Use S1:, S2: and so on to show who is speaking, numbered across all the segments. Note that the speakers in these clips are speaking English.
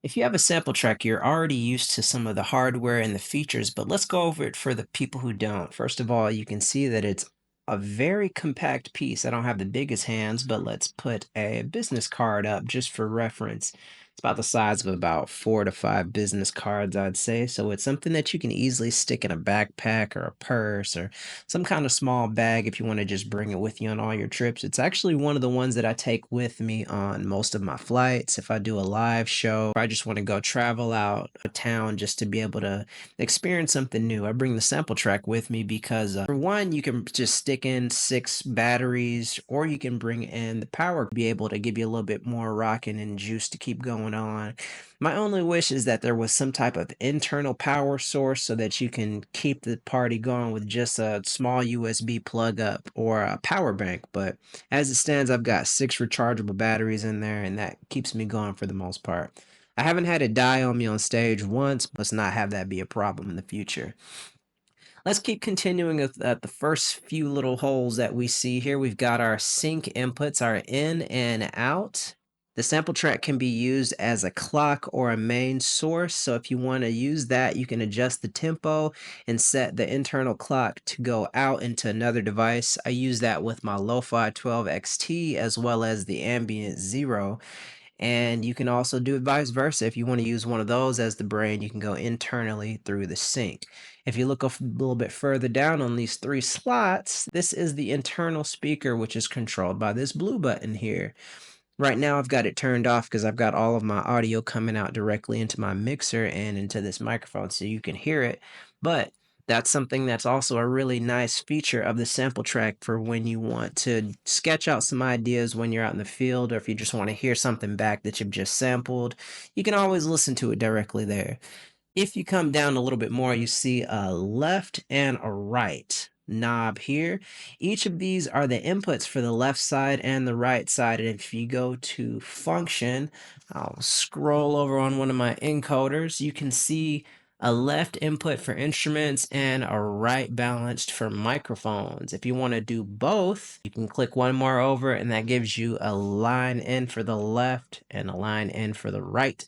S1: If you have a SmplTrek, you're already used to some of the hardware and the features, but let's go over it for the people who don't. First of all, you can see that it's a very compact piece. I don't have the biggest hands, but let's put a business card up just for reference. It's about the size of about 4 to 5 business cards, I'd say. So it's something that you can easily stick in a backpack or a purse or some kind of small bag if you want to just bring it with you on all your trips. It's actually one of the ones that I take with me on most of my flights. If I do a live show, or I just want to go travel out of town just to be able to experience something new, I bring the SmplTrek with me because, for one, you can just stick in 6 batteries, or you can bring in the power, be able to give you a little bit more rocking and juice to keep going on. My only wish is that there was some type of internal power source so that you can keep the party going with just a small USB plug up or a power bank. But as it stands, I've got 6 rechargeable batteries in there, and that keeps me going for the most part. I haven't had it die on me on stage once. Let's not have that be a problem in the future. Let's keep continuing with the first few little holes that we see here. We've got our sync inputs, our in and out. The SmplTrek can be used as a clock or a main source. So if you want to use that, you can adjust the tempo and set the internal clock to go out into another device. I use that with my Lofi-12 XT as well as the Ambient 0. And you can also do it vice versa. If you want to use one of those as the brain, you can go internally through the sync. If you look a little bit further down on these 3 slots, this is the internal speaker, which is controlled by this blue button here. Right now, I've got it turned off because I've got all of my audio coming out directly into my mixer and into this microphone so you can hear it. But that's something that's also a really nice feature of the SmplTrek for when you want to sketch out some ideas when you're out in the field, or if you just want to hear something back that you've just sampled, you can always listen to it directly there. If you come down a little bit more, you see a left and a right knob here. Each of these are the inputs for the left side and the right side. And if you go to function, I'll scroll over on one of my encoders, you can see a left input for instruments and a right balanced for microphones. If you want to do both, you can click one more over and that gives you a line in for the left and a line in for the right.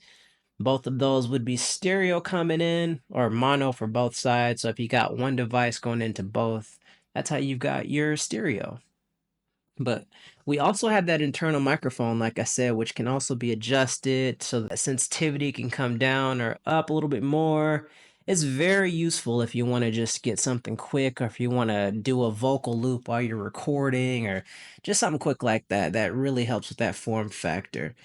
S1: Both of those would be stereo coming in or mono for both sides. So if you got one device going into both, that's how you've got your stereo. But we also have that internal microphone, like I said, which can also be adjusted so that sensitivity can come down or up a little bit more. It's very useful if you want to just get something quick, or if you want to do a vocal loop while you're recording, or just something quick like that. That really helps with that form factor.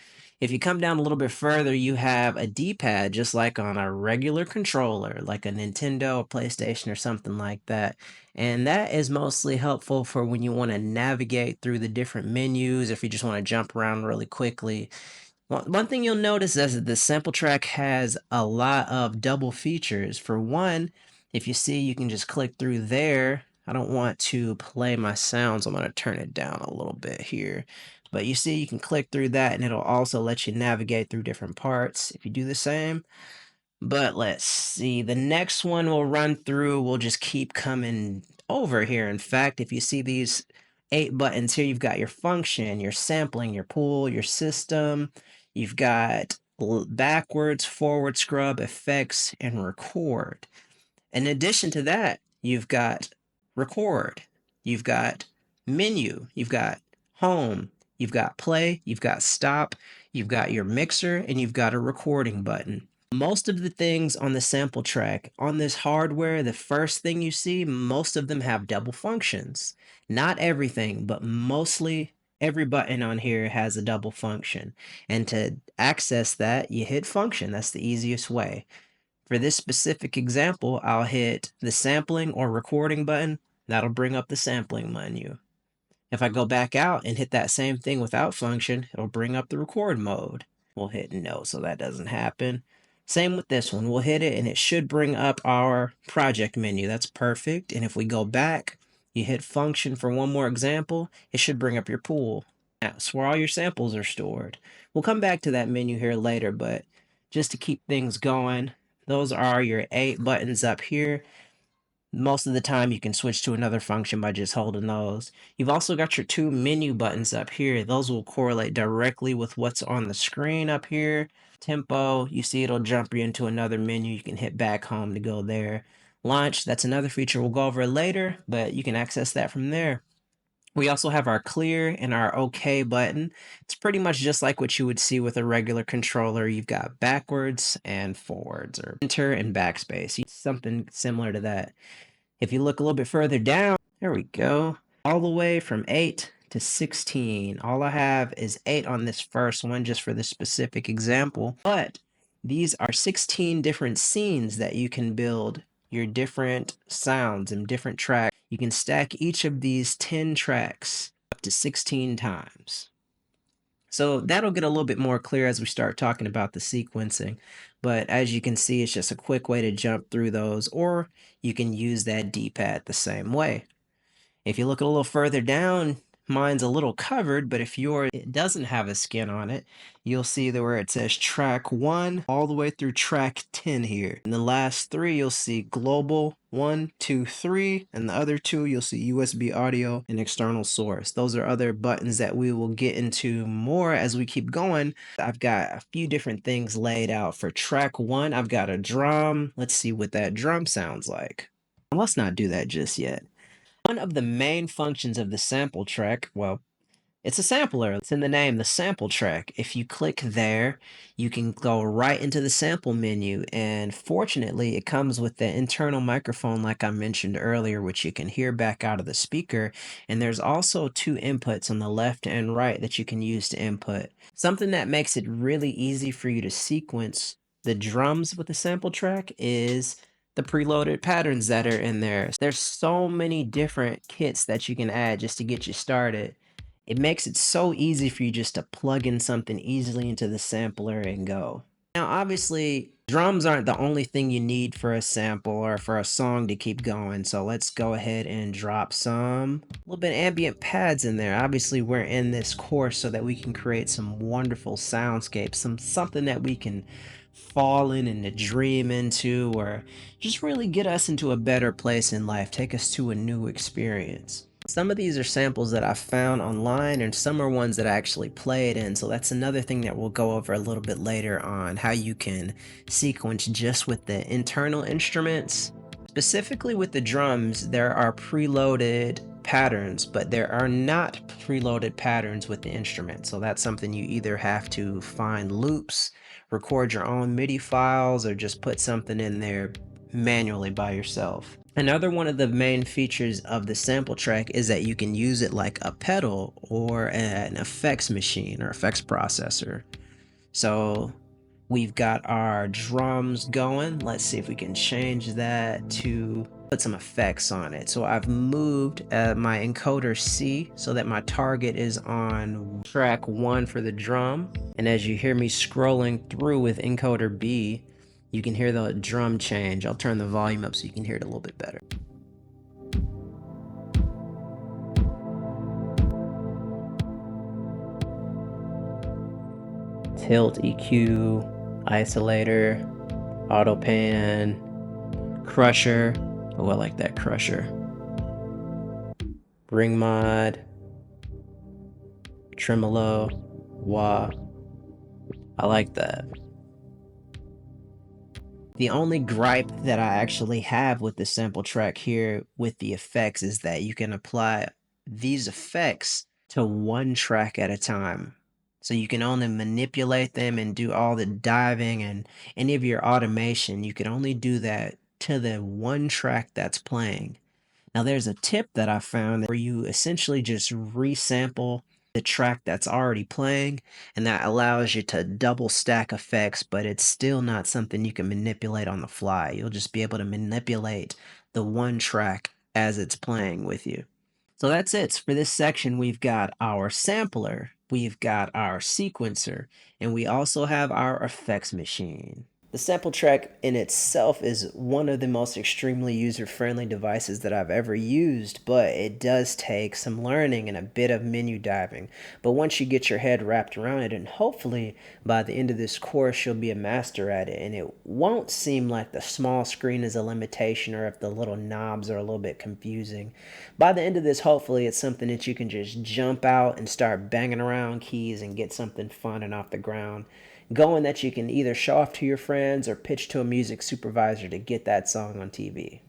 S1: If you come down a little bit further, you have a D-pad just like on a regular controller, like a Nintendo or PlayStation or something like that. And that is mostly helpful for when you want to navigate through the different menus, if you just want to jump around really quickly. One thing you'll notice is that the SmplTrek has a lot of double features. For one, if you see, you can just click through there. I don't want to play my sounds. I'm going to turn it down a little bit here. But you see, you can click through that and it'll also let you navigate through different parts if you do the same. But let's see, the next one we'll run through, we'll just keep coming over here. In fact, if you see these 8 buttons here, you've got your function, your sampling, your pool, your system, you've got backwards, forward scrub, effects, and record. In addition to that, you've got record, you've got menu, you've got home, you've got play, you've got stop, you've got your mixer, and you've got a recording button. Most of the things on the SmplTrek, on this hardware, the first thing you see, most of them have double functions. Not everything, but mostly every button on here has a double function. And to access that, you hit function. That's the easiest way. For this specific example, I'll hit the sampling or recording button. That'll bring up the sampling menu. If I go back out and hit that same thing without function, it'll bring up the record mode. We'll hit no, so that doesn't happen. Same with this one. We'll hit it and it should bring up our project menu. That's perfect. And if we go back, you hit function for one more example, it should bring up your pool. That's where all your samples are stored. We'll come back to that menu here later, but just to keep things going, those are your 8 buttons up here. Most of the time you can switch to another function by just holding those. You've also got your 2 menu buttons up here. Those will correlate directly with what's on the screen up here. Tempo, you see it'll jump you into another menu. You can hit back home to go there. Launch, that's another feature we'll go over later, but you can access that from there. We also have our clear and our OK button. It's pretty much just like what you would see with a regular controller. You've got backwards and forwards, or enter and backspace. Something similar to that. If you look a little bit further down, there we go. All the way from 8 to 16. All I have is 8 on this first one just for this specific example. But these are 16 different scenes that you can build your different sounds and different tracks. You can stack each of these 10 tracks up to 16 times. So that'll get a little bit more clear as we start talking about the sequencing. But as you can see, it's just a quick way to jump through those, or you can use that D-pad the same way. If you look a little further down, mine's a little covered, but if yours doesn't have a skin on it, you'll see that where it says track 1 all the way through track 10 here. In the last 3, you'll see global 1, 2, 3, and the other 2, you'll see USB audio and external source. Those are other buttons that we will get into more as we keep going. I've got a few different things laid out. For track 1, I've got a drum. Let's see what that drum sounds like. Let's not do that just yet. One of the main functions of the SmplTrek, well, it's a sampler. It's in the name, the SmplTrek. If you click there, you can go right into the sample menu. And fortunately, it comes with the internal microphone like I mentioned earlier, which you can hear back out of the speaker. And there's also 2 inputs on the left and right that you can use to input. Something that makes it really easy for you to sequence the drums with the SmplTrek is the preloaded patterns that are in there. There's so many different kits that you can add just to get you started. It makes it so easy for you just to plug in something easily into the sampler and go. Now, obviously, drums aren't the only thing you need for a sample or for a song to keep going. So let's go ahead and drop some little bit ambient pads in there. Obviously, we're in this course so that we can create some wonderful soundscapes, something that we can fall in and to dream into, or just really get us into a better place in life, take us to a new experience. Some of these are samples that I found online, and some are ones that I actually played in, so that's another thing that we'll go over a little bit later on, how you can sequence just with the internal instruments. Specifically with the drums, there are preloaded patterns, but there are not preloaded patterns with the instrument, so that's something you either have to find loops, record your own MIDI files, or just put something in there manually by yourself. Another one of the main features of the SmplTrek is that you can use it like a pedal or an effects machine or effects processor. So we've got our drums going. Let's see if we can change that to put some effects on it. So I've moved my encoder C so that my target is on track 1 for the drum. And as you hear me scrolling through with encoder B, you can hear the drum change. I'll turn the volume up so you can hear it a little bit better. Tilt, EQ, isolator, auto pan, crusher. Oh, I like that crusher. Ring mod, tremolo, wah. I like that. The only gripe that I actually have with the SmplTrek here with the effects is that you can apply these effects to one track at a time. So you can only manipulate them and do all the diving and any of your automation. You can only do that to the one track that's playing. Now there's a tip that I found where you essentially just resample the track that's already playing, and that allows you to double stack effects, but it's still not something you can manipulate on the fly. You'll just be able to manipulate the one track as it's playing with you. So that's it. For this section, we've got our sampler, we've got our sequencer, and we also have our effects machine. The SmplTrek in itself is one of the most extremely user-friendly devices that I've ever used, but it does take some learning and a bit of menu diving. But once you get your head wrapped around it, and hopefully by the end of this course you'll be a master at it, and it won't seem like the small screen is a limitation or if the little knobs are a little bit confusing. By the end of this, hopefully it's something that you can just jump out and start banging around keys and get something fun and off the ground. going that you can either show off to your friends or pitch to a music supervisor to get that song on TV.